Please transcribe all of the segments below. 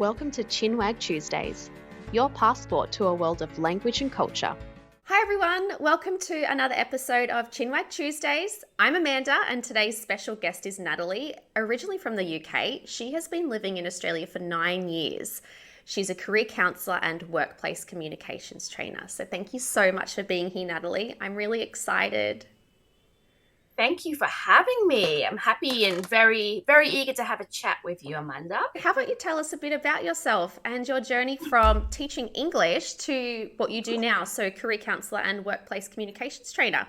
Welcome to Chinwag Tuesdays, your passport to a world of language and culture. Hi everyone, welcome to another episode of Chinwag Tuesdays. I'm Amanda and today's special guest is Natalie. Originally from the UK, she has been living in Australia for 9 years. She's a career counsellor and workplace communications trainer. So thank you so much for being here, Natalie. I'm really excited. Thank you for having me. I'm happy and very, very eager to have a chat with you, Amanda. How about you tell us a bit about yourself and your journey from teaching English to what you do now, so career counsellor and workplace communications trainer?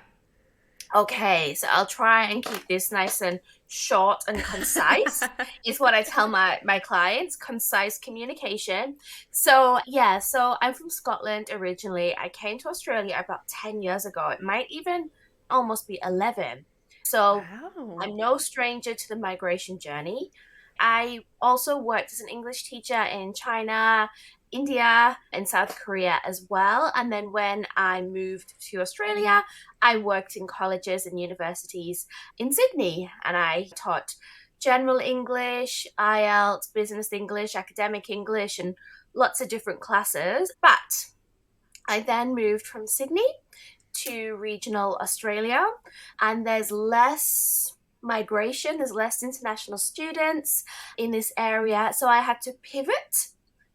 Okay, so I'll try and keep this nice and short and concise is what I tell my clients, concise communication. So I'm from Scotland originally. I came to Australia about 10 years ago. It might even almost be 11. So Wow. I'm no stranger to the migration journey. I also worked as an English teacher in China, India, and South Korea as well. And then when I moved to Australia, I worked in colleges and universities in Sydney, and I taught general English, IELTS, business English, academic English, and lots of different classes. But I then moved from Sydney to regional Australia, and there's less migration, there's less international students in this area. So I had to pivot,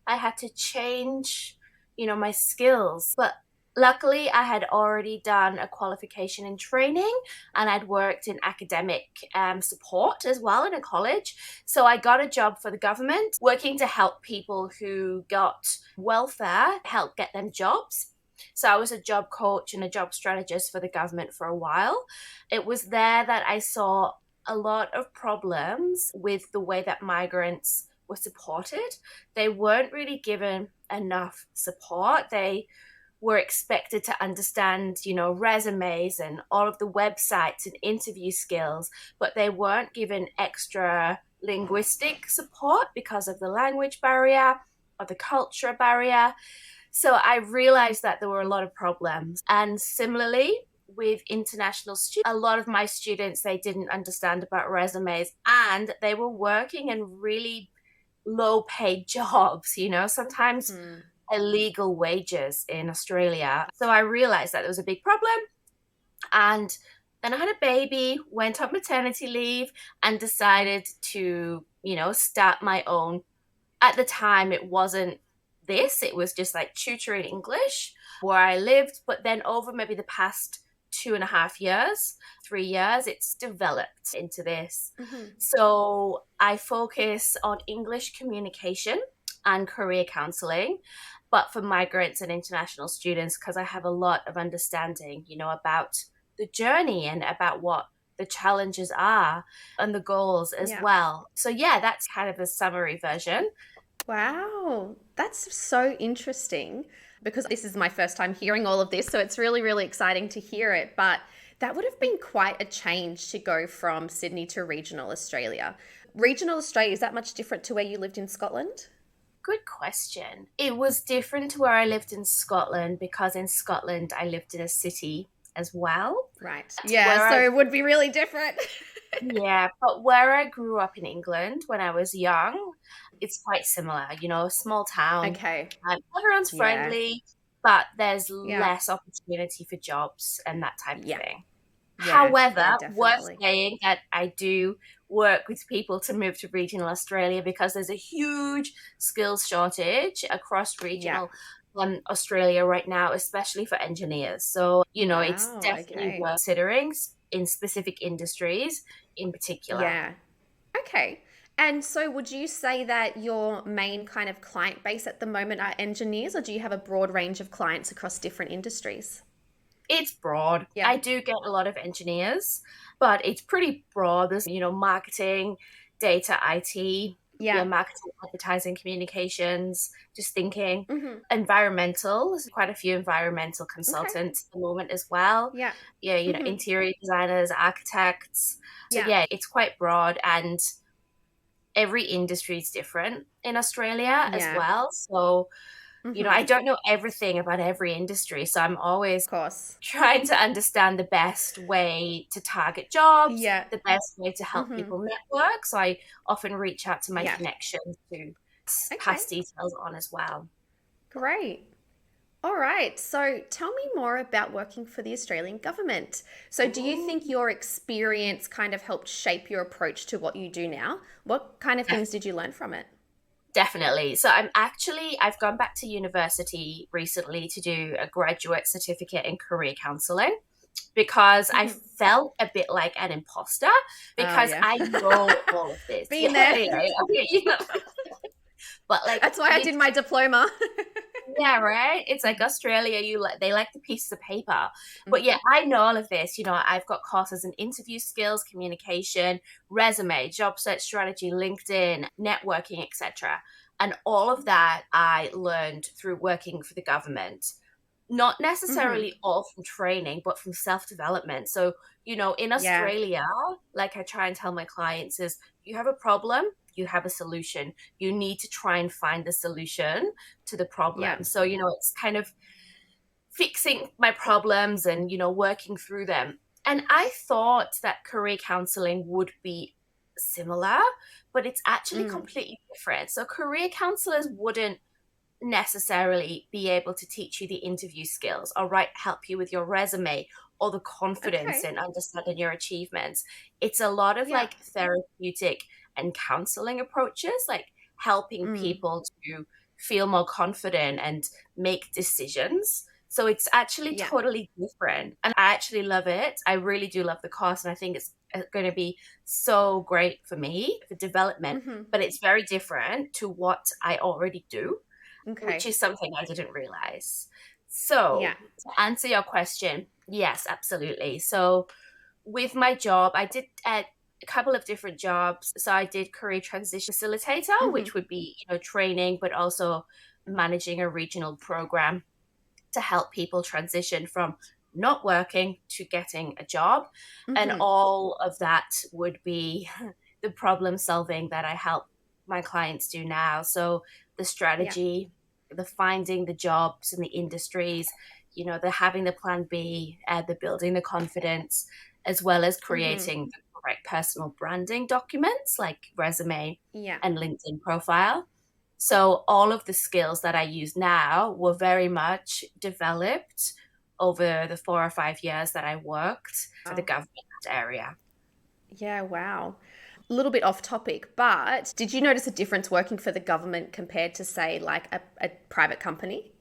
I had to change, my skills. But luckily, I had already done a qualification in training and I'd worked in academic support as well in a college. So I got a job for the government working to help people who got welfare, help get them jobs. So I was a job coach and a job strategist for the government for a while. It was there that I saw a lot of problems with the way that migrants were supported. They weren't really given enough support. They were expected to understand, resumes and all of the websites and interview skills, but they weren't given extra linguistic support because of the language barrier or the culture barrier. So I realized that there were a lot of problems. And similarly, with international students, a lot of my students, they didn't understand about resumes and they were working in really low paid jobs, sometimes illegal wages in Australia. So I realized that there was a big problem. And then I had a baby, went on maternity leave, and decided to, start my own. At the time, it wasn't it was just like tutoring English where I lived. But then over maybe the past 2.5 years, 3 years, it's developed into this. So I focus on English communication and career counseling, but for migrants and international students, because I have a lot of understanding, about the journey and about what the challenges are and the goals as well. So that's kind of a summary version. Wow, that's so interesting because this is my first time hearing all of this. So it's really, really exciting to hear it. But that would have been quite a change to go from Sydney to regional Australia. Regional Australia, is that much different to where you lived in Scotland? Good question. It was different to where I lived in Scotland because in Scotland I lived in a city as well. Right. Yeah, so it would be really different. Yeah, but where I grew up in England when I was young, it's quite similar, small town. Okay. Everyone's friendly, but there's less opportunity for jobs and that type of thing. However, worth saying that I do work with people to move to regional Australia because there's a huge skills shortage across regional Australia right now, especially for engineers. So, it's definitely worth considering in specific industries in particular. Yeah. Okay. And so would you say that your main kind of client base at the moment are engineers, or do you have a broad range of clients across different industries? It's broad. Yeah. I do get a lot of engineers, but it's pretty broad. There's, marketing, data, IT, marketing, advertising, communications, just thinking. Environmental. There's quite a few environmental consultants at the moment as well. Yeah. Yeah, interior designers, architects. So it's quite broad, and every industry is different in Australia as well. So I don't know everything about every industry, so I'm always trying to understand the best way to target jobs, the best way to help people network. So I often reach out to my connections to Okay, pass details on as well. great. All right. So tell me more about working for the Australian government. So, do you think Ooh. your experience kind of helped shape your approach to what you do now? What kind of things did you learn from it? Definitely. So I've gone back to university recently to do a graduate certificate in career counseling because I Hmm. felt a bit like an imposter Oh, because yeah. I know all of this. Been Yeah, there. yeah, yeah. You know. But like That's why I did my diploma. yeah, right. It's like Australia. They like the pieces of paper, but Mhm. yeah, I know all of this. You know, I've got courses in interview skills, communication, resume, job search strategy, LinkedIn, networking, etc. And all of that I learned through working for the government. Not Mhm. necessarily all from training, but from self development. So, you know, in Yeah. Australia, like I try and tell my clients, is you have a problem, you have a solution. You need to try and find the solution to the Yeah. problem. So, you know, it's kind of fixing my problems and, you know, working through them. And I thought that career counseling would be similar, but it's actually Mm. completely different. So, career counselors wouldn't necessarily be able to teach you the interview skills or help you with your resume or the confidence Okay. in understanding your achievements. It's a lot of Yeah. like therapeutic and counseling approaches, like helping Mm. people to feel more confident and make decisions. So it's actually Yeah. totally different. And I actually love it. I really do love the course. And I think it's going to be so great for me for development. Mhm. But it's very different to what I already do, which Okay. is something I didn't realize. So, Yeah. to answer your question, yes, absolutely. So, with my job, I did a couple of different jobs. So, I did career transition facilitator, Mhm. which would be, you know, training, but also managing a regional program to help people transition from not working to getting a job. And Mhm. all of that would be the problem solving that I help my clients do now. So the Yeah. strategy, the finding the jobs in the industries, you know, the having the plan B, the building the confidence, as well as Mhm. creating the correct personal branding documents like resume Yeah. and LinkedIn profile. So all of the skills that I use now were very much developed over the 4 or 5 years that I worked for the Oh. government area. Yeah, wow. A little bit off topic, but did you notice a difference working for the government compared to, say, like a private company?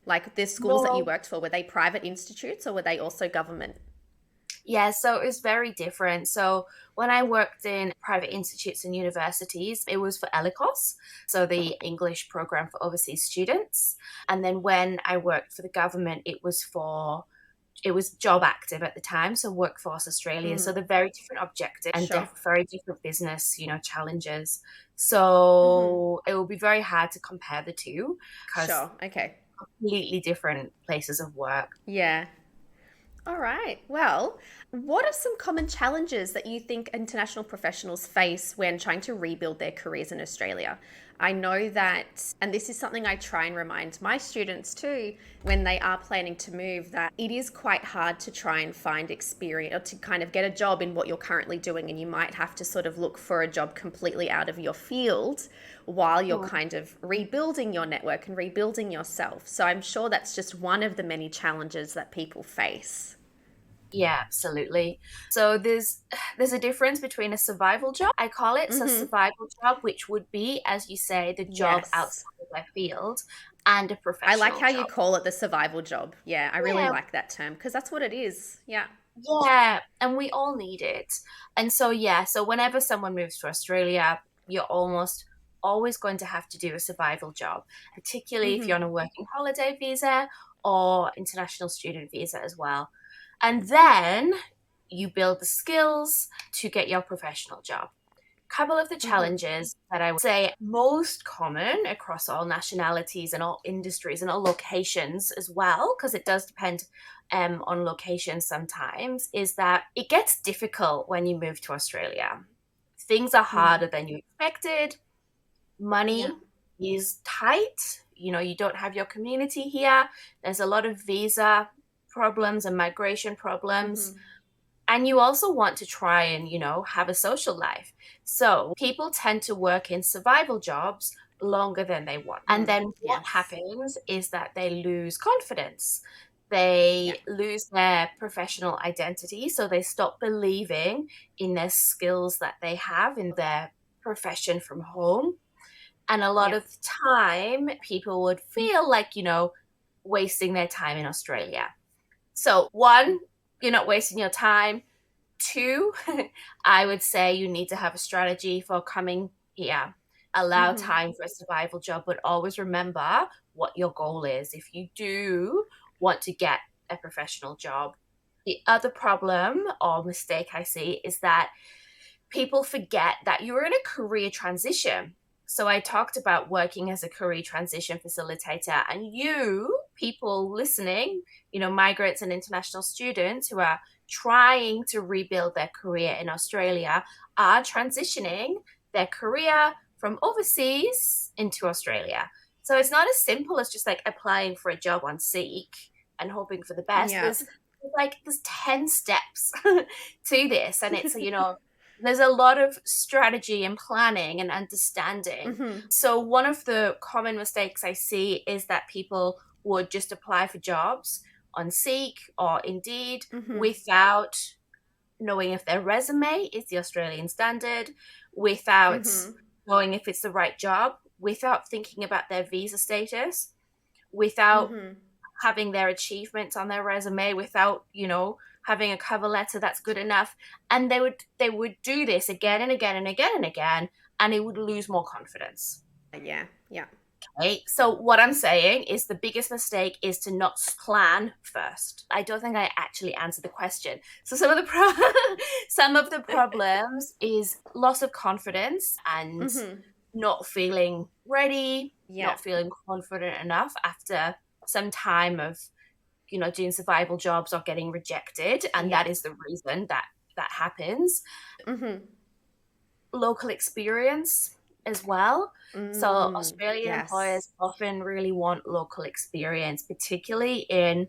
Like the schools that you Well, worked for, were they private institutes or were they also government? yeah, so it was very different. So when I worked in private institutes and universities, it was for ELICOS, so the English program for overseas students. And then when I worked for the government, it was job active at the time, so Workforce Australia. So Mm, they're very different objectives and sure. very different business, you know, challenges. Hmm. So it will be very hard to compare the two because Sure. Okay. completely different places of work. Yeah. All right. Well, what are some common challenges that you think international professionals face when trying to rebuild their careers in Australia? I know that, and this is something I try and remind my students too, when they are planning to move, that it is quite hard to try and find experience or to kind of get a job in what you're currently doing. And you might have to sort of look for a job completely out of your field while you're Mm. kind of rebuilding your network and rebuilding yourself. So I'm sure that's just one of the many challenges that people face. Yeah, absolutely. So there's a difference between a survival job. I call it a Hmm. survival job, which would be, as you say, the job Yes. outside of their field, and a I like professional how you job. call it the survival job. Yeah, I really Yeah, like that term because that's what it is. Yeah. yeah, and we all need it. And so, yeah, so whenever someone moves to Australia, you're almost always going to have to do a survival job, particularly if Hmm. you're on a working holiday visa or international student visa as well. And then you build the skills to get your professional job. Couple of the Hmm. challenges that I would say most common across all nationalities and all industries and all locations as well, because it does depend on location sometimes, is that it gets difficult when you move to Australia. Things are Mm. harder than you expected. Yeah. Money is tight. You know, you don't have your community here. There's a lot of visa problems and migration problems, Hmm. and you also want to try and, you know, have a social life. So people tend to work in survival jobs longer than they want. And then what Yes. happens is that they lose confidence. They lose their professional identity. So they stop believing in their skills that they have in their profession from home. And a lot Yeah. of time, people would feel like, wasting their time in Australia. So, one, you're not wasting your time. Two, I would say you need to have a strategy for coming here. Allow Mm-hmm. time for a survival job, but always remember what your goal is if you do want to get a professional job. The other problem or mistake I see is that people forget that you're in a career transition. So I talked about working as a career transition facilitator, and you, people listening, migrants and international students who are trying to rebuild their career in Australia, are transitioning their career from overseas into Australia. So it's not as simple as just like applying for a job on Seek and hoping for the best. Yeah. There's 10 steps to this, and it's there's a lot of strategy and planning and understanding. Mm-hmm. So one of the common mistakes I see is that people would just apply for jobs on Seek or Indeed Mm-hmm. without knowing if their resume is the Australian standard, without Mm-hmm. knowing if it's the right job, without thinking about their visa status, without Mm-hmm. having their achievements on their resume, without having a cover letter that's good enough. And they would do this again and again and again and again, and it would lose more confidence. Yeah. Yeah. Okay, so what I'm saying is the biggest mistake is to not plan first. I don't think I actually answered the question. So some of the some of the problems is loss of confidence and Mm-hmm. not feeling ready, Yeah. not feeling confident enough after some time of doing survival jobs or getting rejected, and Yeah. that is the reason that happens. Mm-hmm. Local experience as well. So Australian Yes. employers often really want local experience, particularly in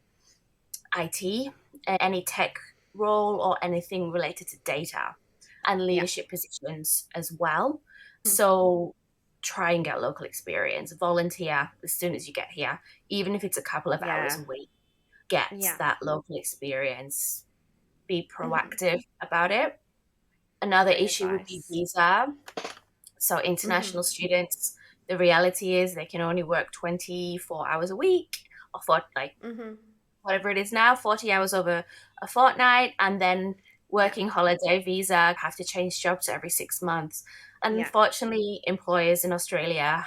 IT, any tech role or anything related to data and Yeah. leadership positions as well. Mm. So try and get local experience, volunteer as soon as you get here, even if it's a couple of hours Yeah. a week. Get Yeah. that local experience, be Mm-hmm. proactive about it. Another Great issue would be advice. visa. So, Mm-hmm. international students, the reality is they can only work 24 hours a week or for like Mm-hmm. whatever it is now, 40 hours over a fortnight, and then Yeah. working holiday visa have to change jobs every 6 months. Yeah. Unfortunately, employers in Australia,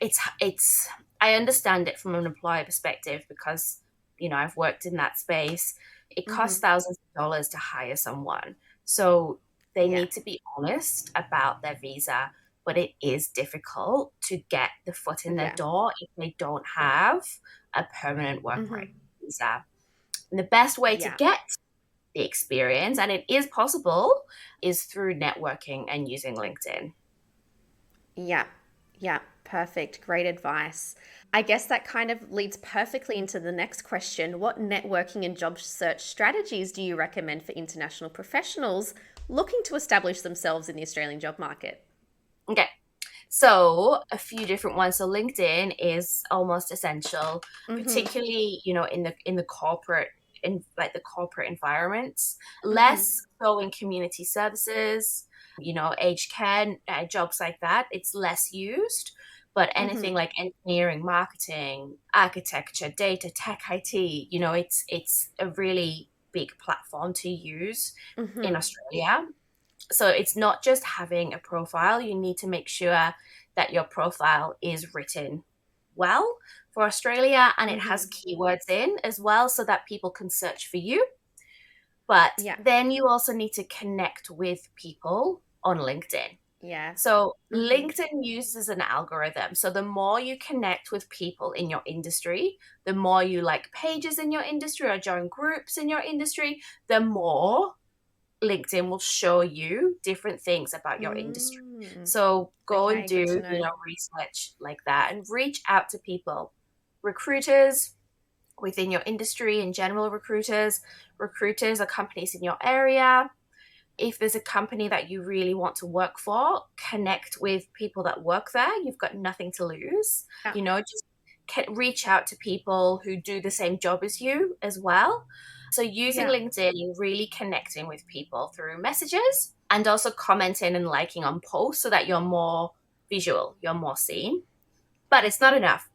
it's I understand it from an employer perspective because I've worked in that space. It costs Mm-hmm. thousands of dollars to hire someone, so they Yeah. need to be honest about their visa. But it is difficult to get the foot in their Yeah. door if they don't have a permanent work right Mm-hmm. visa. And the best way to Yeah. get the experience, and it is possible, is through networking and using LinkedIn. Yeah. Yeah. Perfect. Great advice. I guess that kind of leads perfectly into the next question. What networking and job search strategies do you recommend for international professionals looking to establish themselves in the Australian job market? Okay. So a few different ones. So LinkedIn is almost essential, Mm-hmm. particularly in the corporate in like the corporate environments. Mm-hmm. Less so in community services, aged care, jobs like that. It's less used. But Mm-hmm. anything like engineering, marketing, architecture, data, tech, IT, it's a really big platform to use in Mm-hmm. Australia. So it's not just having a profile, you need to make sure that your profile is written well for Australia and it has Mm-hmm. keywords in as well so that people can search for you. But Yeah. then you also need to connect with people on LinkedIn. Yeah. So Mm-hmm. LinkedIn uses an algorithm. So the more you connect with people in your industry, the more you like pages in your industry or join groups in your industry, the more LinkedIn will show you different things about your industry. Mm. So go and Okay, good to do, know. research like that and reach out to people, recruiters within your industry and general recruiters, recruiters or companies in your area, If there's a company that you really want to work for, connect with people that work there. You've got nothing to lose. Yeah. Just reach out to people who do the same job as you as well. So using LinkedIn, really connecting with people through messages and also commenting and liking on posts so that you're more visual, you're more seen. But it's not enough.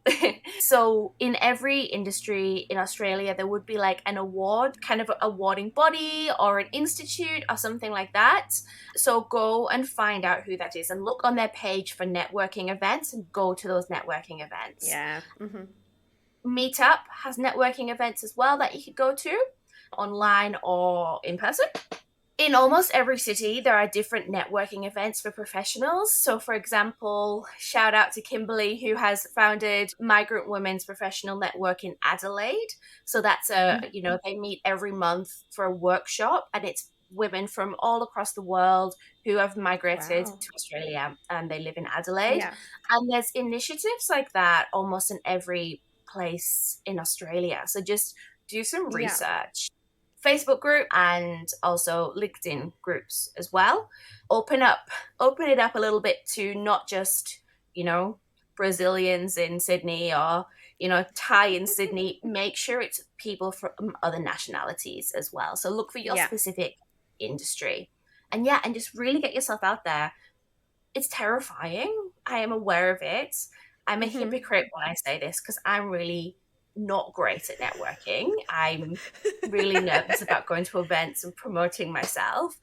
So in every industry in Australia, there would be like an award, kind of awarding body or an institute or something like that. So go and find out who that is and look on their page for networking events and go to those networking events. Yeah. Meetup has networking events as well that you could go to online or in person. In almost every city, there are different networking events for professionals. So, for example, shout out to Kimberly, who has founded Migrant Women's Professional Network in Adelaide. So that's they meet every month for a workshop, and it's women from all across the world who have migrated to Australia and they live in Adelaide. Yeah. And there's initiatives like that almost in every place in Australia. So just do some research. Facebook group and also LinkedIn groups as well. Open it up a little bit to not just, Brazilians in Sydney or, Thai in Sydney. Make sure it's people from other nationalities as well. So look for your specific industry. And just really get yourself out there. It's terrifying. I am aware of it. I'm a hypocrite when I say this because I'm really not great at networking. I'm really nervous about going to events and promoting myself.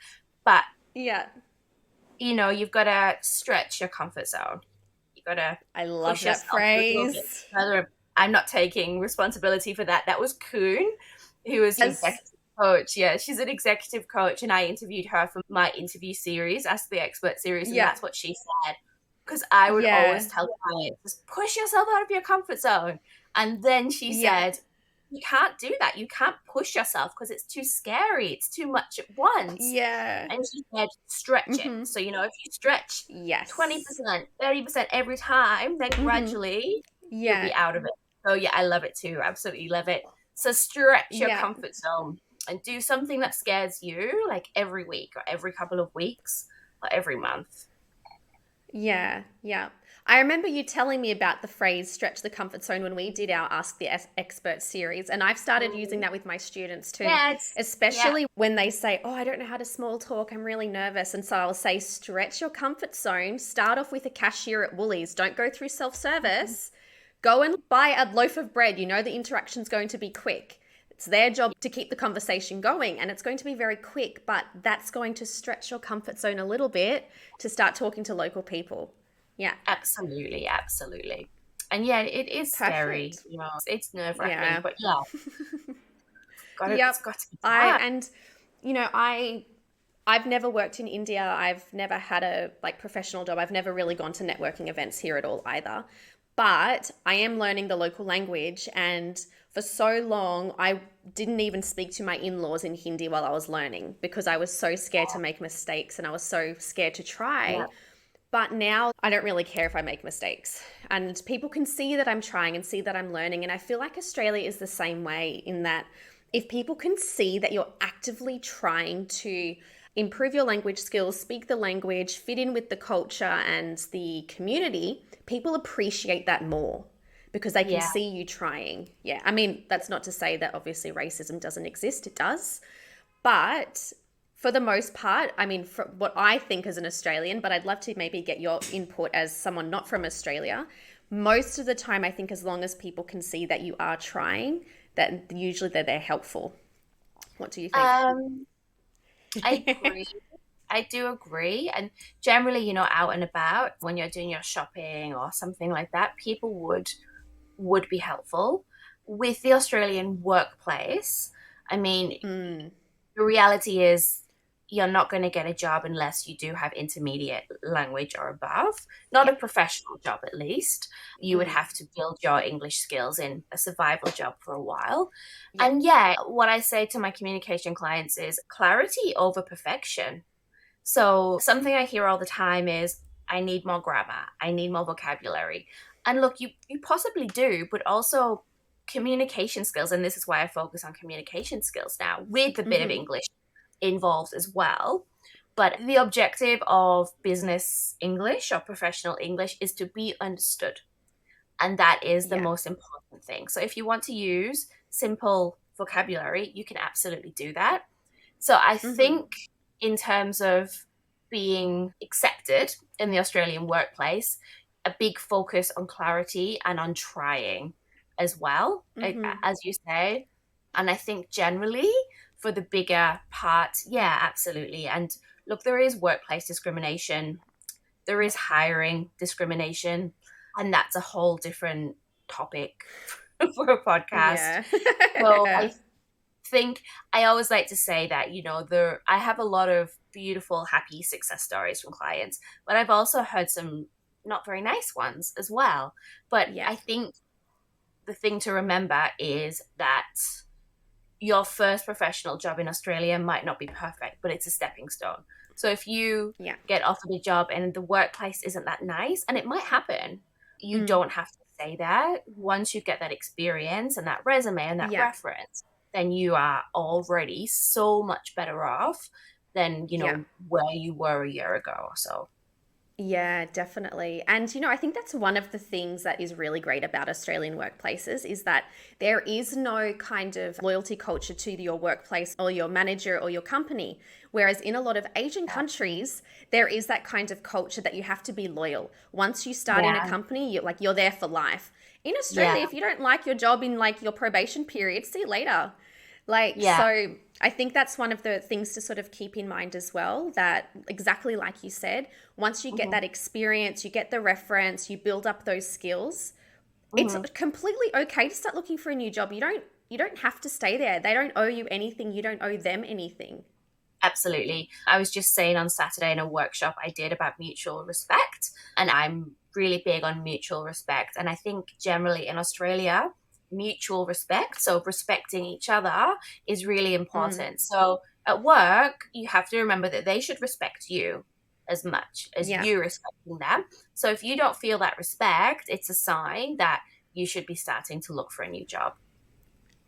But you've got to stretch your comfort zone. You've got to I love that phrase. I'm not taking responsibility for that. That was Koon, who is an executive coach. Yeah, she's an executive coach, and I interviewed her for my interview series, Ask the Expert series, and that's what she said. Because I would always tell clients, just push yourself out of your comfort zone. And then she said, you can't do that. You can't push yourself because it's too scary. It's too much at once. Yeah. And she said, stretch it. So, if you stretch 20%, 30% every time, then gradually you'll be out of it. So, I love it too. Absolutely love it. So stretch your comfort zone and do something that scares you like every week or every couple of weeks or every month. Yeah. I remember you telling me about the phrase stretch the comfort zone when we did our Ask the Expert series. And I've started using that with my students too, especially when they say, oh, I don't know how to small talk. I'm really nervous. And so I'll say, stretch your comfort zone. Start off with a cashier at Woolies. Don't go through self-service. Go and buy a loaf of bread. The interaction's going to be quick. It's their job to keep the conversation going, and it's going to be very quick, but that's going to stretch your comfort zone a little bit to start talking to local people. Yeah. Absolutely. And it is scary. It's nerve-wracking, but it's got to be done. I've never worked in India. I've never had a professional job. I've never really gone to networking events here at all either. But I am learning the local language, and for so long, I didn't even speak to my in-laws in Hindi while I was learning because I was so scared to make mistakes and I was so scared to try. Yeah. But now I don't really care if I make mistakes, and people can see that I'm trying and see that I'm learning. And I feel like Australia is the same way in that if people can see that you're actively trying to improve your language skills, speak the language, fit in with the culture and the community, people appreciate that more because they can see you trying. Yeah. I mean, that's not to say that obviously racism doesn't exist. It does. But for the most part, I mean, for what I think as an Australian, but I'd love to maybe get your input as someone not from Australia. Most of the time, I think as long as people can see that you are trying, that usually they're helpful. What do you think? I agree. I do agree. And generally, out and about when you're doing your shopping or something like that, people would be helpful. With the Australian workplace, I mean, the reality is you're not going to get a job unless you do have intermediate language or above. Not a professional job, at least. You would have to build your English skills in a survival job for a while. Yeah. And what I say to my communication clients is clarity over perfection. So something I hear all the time is, I need more grammar. I need more vocabulary. And look, you possibly do, but also communication skills. And this is why I focus on communication skills now with a bit of English involved as well. But the objective of business English or professional English is to be understood. And that is the Yeah. most important thing. So if you want to use simple vocabulary, you can absolutely do that. So I think in terms of being accepted in the Australian workplace, a big focus on clarity and on trying as well, as you say. And I think generally for the bigger part, yeah, absolutely. And look, there is workplace discrimination, there is hiring discrimination, and that's a whole different topic for a podcast. Yeah. So I think I always like to say that, I have a lot of beautiful, happy success stories from clients, but I've also heard some not very nice ones as well. But Yeah. I think the thing to remember is that your first professional job in Australia might not be perfect, but it's a stepping stone. So if you Yeah. get offered a job and the workplace isn't that nice, and it might happen, you don't have to stay there. Once you get that experience and that resume and that Yeah. reference, then you are already so much better off than, Yeah. where you were a year ago or so. Yeah, definitely. And, I think that's one of the things that is really great about Australian workplaces is that there is no kind of loyalty culture to your workplace or your manager or your company. Whereas in a lot of Asian countries, there is that kind of culture that you have to be loyal. Once you start in a Yeah. company, you're there for life. In Australia, Yeah. if you don't like your job in your probation period, see you later. Yeah. So I think that's one of the things to sort of keep in mind as well, that exactly like you said, once you get that experience, you get the reference, you build up those skills, it's completely okay to start looking for a new job. You don't have to stay there. They don't owe you anything. You don't owe them anything. Absolutely. I was just saying on Saturday in a workshop I did about mutual respect, and I'm really big on mutual respect. And I think generally in Australia, mutual respect, so respecting each other, is really important. So at work, you have to remember that they should respect you as much as Yeah, you respecting them. So if you don't feel that respect, it's a sign that you should be starting to look for a new job.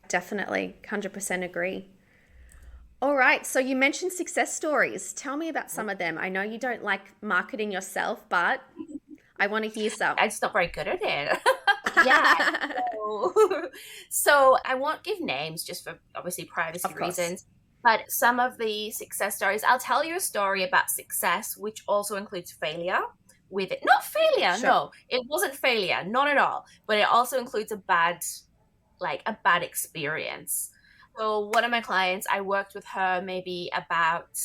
definitely. 100% agree. All right. So you mentioned success stories. Tell me about some of them. I know you don't like marketing yourself, but I want to hear some. I'm just not very good at it. Yeah. So I won't give names just for obviously privacy Of course. reasons, but some of the success stories, I'll tell you a story about success, which also includes failure with it. Not failure, Sure. no, it wasn't failure, not at all. But it also includes a bad experience. So one of my clients, I worked with her maybe about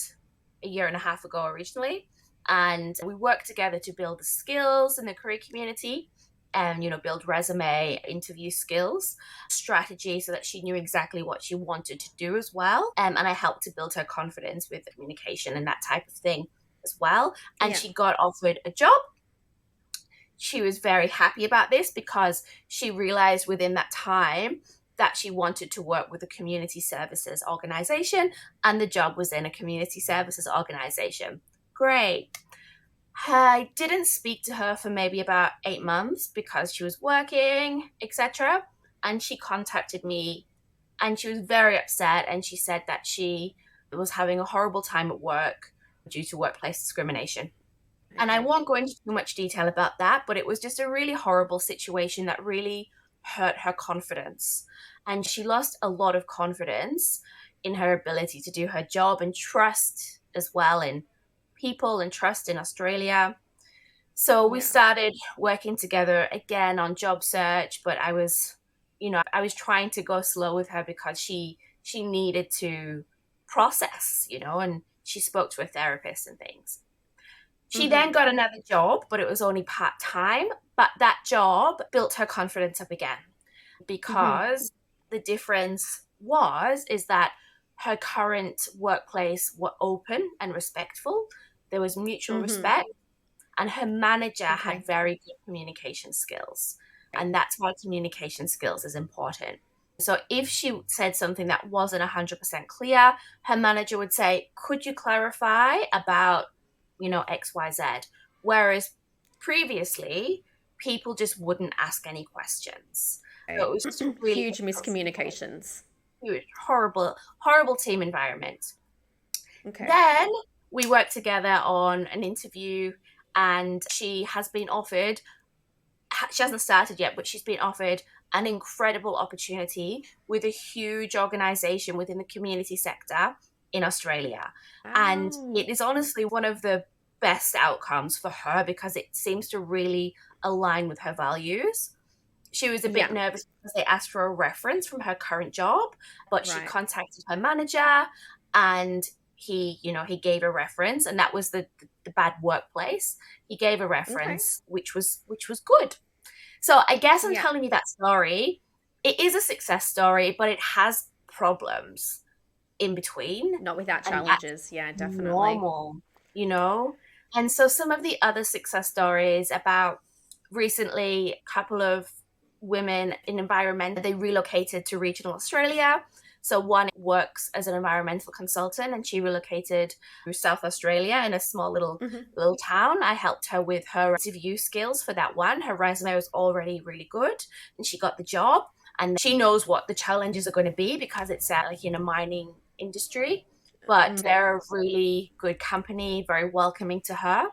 a year and a half ago originally, and we worked together to build the skills in the career community and build resume, interview skills, strategy, so that she knew exactly what she wanted to do as well. And I helped to build her confidence with communication and that type of thing as well. And Yeah. she got offered a job. She was very happy about this because she realized within that time that she wanted to work with a community services organization, and the job was in a community services organization. Great. I didn't speak to her for maybe about 8 months because she was working, etc. And she contacted me and she was very upset, and she said that she was having a horrible time at work due to workplace discrimination. And I won't go into too much detail about that, but it was just a really horrible situation that really hurt her confidence. And she lost a lot of confidence in her ability to do her job, and trust as well in people and trust in Australia. So we Yeah. started working together again on job search, but I was trying to go slow with her because she needed to process, and she spoke to a therapist and things. She then got another job, but it was only part-time. But that job built her confidence up again, because the difference is that her current workplace were open and respectful. There was mutual respect, and her manager had very good communication skills. And that's why communication skills is important. So if she said something that wasn't 100% clear, her manager would say, could you clarify about XYZ. Whereas previously, people just wouldn't ask any questions. So it was just really Huge miscommunications. huge, horrible, horrible team environment. Okay. Then we worked together on an interview, and she hasn't started yet, but she's been offered an incredible opportunity with a huge organization within the community sector in Australia. And Oh, it is honestly one of the best outcomes for her because it seems to really align with her values. She was a bit yeah, nervous because they asked for a reference from her current job, but she right. contacted her manager, and he gave a reference, and that was the bad workplace. He gave a Okay. reference which was good. So I guess I'm Yeah. telling you that story. It is a success story, but it has problems in between, Not without and that's challenges. Yeah, definitely. normal, you know? And so some of the other success stories about recently, a couple of women in environment, they relocated to regional Australia. So one works as an environmental consultant, and she relocated to South Australia in a small little Hmm. little town. I helped her with her interview skills for that one. Her resume was already really good, and she got the job. And she knows what the challenges are going to be because it's like in a mining industry. But Mm-hmm. they're a really good company, very welcoming to her.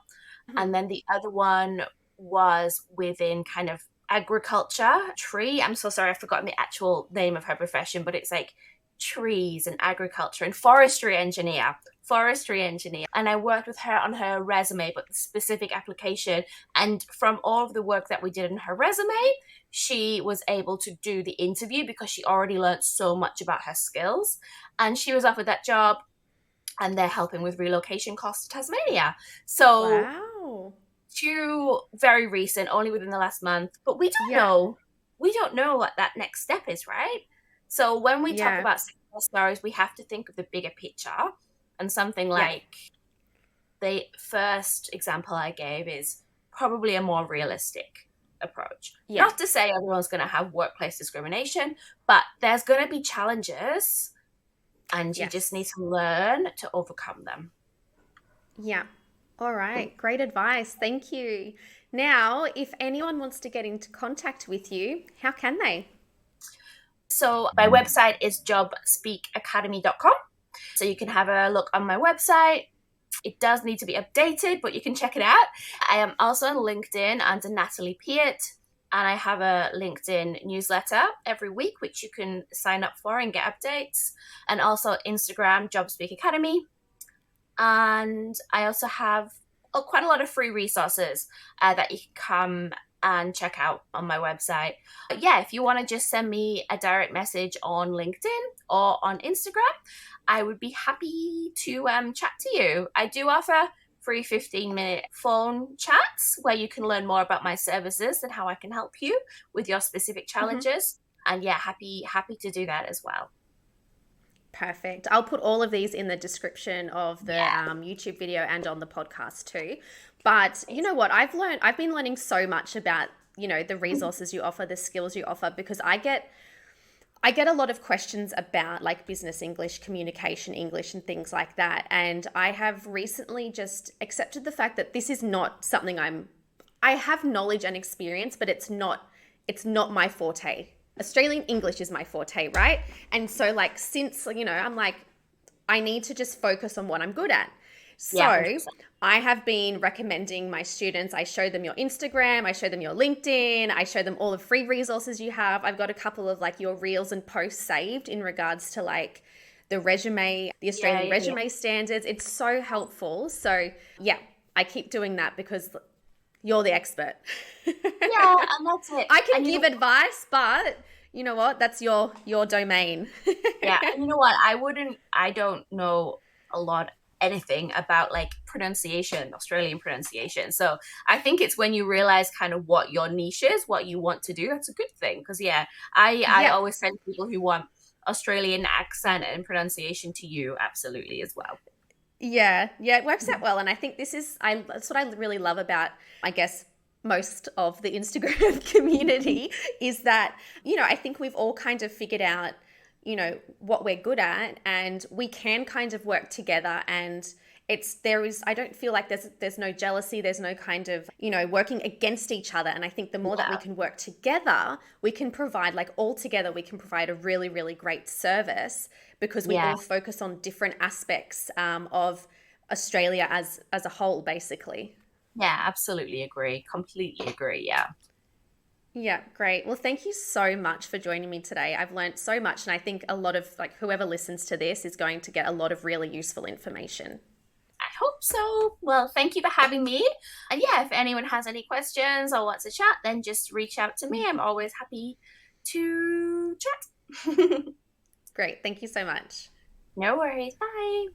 And then the other one was within kind of agriculture, tree. I'm so sorry, I've forgotten the actual name of her profession, but it's like trees and agriculture and forestry engineer. Forestry engineer. And I worked with her on her resume, but the specific application. And from all of the work that we did in her resume, she was able to do the interview because she already learned so much about her skills. And she was offered that job, and they're helping with relocation costs to Tasmania. So Wow. two very recent, only within the last month, but Yeah. we don't know what that next step is, right? So when we talk Yeah. about success stories, we have to think of the bigger picture, and something Yeah. like the first example I gave is probably a more realistic approach. Yeah. Not to say everyone's going to have workplace discrimination, but there's going to be challenges, and you just need Yes. to learn to overcome them. Yeah. All right. Great advice. Thank you. Now, if anyone wants to get into contact with you, how can they? So my website is jobspeakacademy.com. So you can have a look on my website. It does need to be updated, but you can check it out. I am also on LinkedIn under Natalie Peart, and I have a LinkedIn newsletter every week, which you can sign up for and get updates. And also Instagram, JobSpeak Academy. And I also have quite a lot of free resources that you can come and check out on my website. But yeah, if you want to just send me a direct message on LinkedIn or on Instagram, I would be happy to chat to you. I do offer free 15-minute phone chats where you can learn more about my services and how I can help you with your specific Hmm. challenges. And yeah, happy to do that as well. Perfect. I'll put all of these in the description of the Yeah. YouTube video and on the podcast too. But you know what? I've been learning so much about, the resources you offer, the skills you offer, because I get a lot of questions about like business English, communication English, and things like that. And I have recently just accepted the fact that this is not something I have knowledge and experience, but it's not my forte. Australian English is my forte, right? And so like since, I'm like I need to just focus on what I'm good at. Yeah, So 100%. I have been recommending my students, I show them your Instagram, I show them your LinkedIn, I show them all the free resources you have. I've got a couple of like your reels and posts saved in regards to like the resume, the Yeah, Australian yeah, yeah. resume standards. It's so helpful. So yeah, I keep doing that because you're the expert. Yeah, and that's it. I can And you give know, advice, but you know what? That's your domain. yeah, and you know what? I don't know a lot anything about like pronunciation, Australian pronunciation. So I think it's when you realize kind of what your niche is, what you want to do. That's a good thing because yeah, I Yeah. always send people who want Australian accent and pronunciation to you absolutely as well. Yeah, yeah, it works out well, and I think that's what I really love about, I guess, most of the Instagram community is that, I think we've all kind of figured out, what we're good at, and we can kind of work together, and I don't feel like there's no jealousy, there's no kind of, working against each other, and I think the more that we Yeah, can work together, we can provide, like, all together, we can provide a really, really great service because we yeah, all focus on different aspects of Australia as a whole, basically. Yeah, absolutely agree. Completely agree. Yeah. Yeah, great. Well, thank you so much for joining me today. I've learned so much, and I think a lot of like whoever listens to this is going to get a lot of really useful information. I hope so. Well, thank you for having me. And yeah, if anyone has any questions or wants to chat, then just reach out to me. I'm always happy to chat. Great. Thank you so much. No worries. Bye.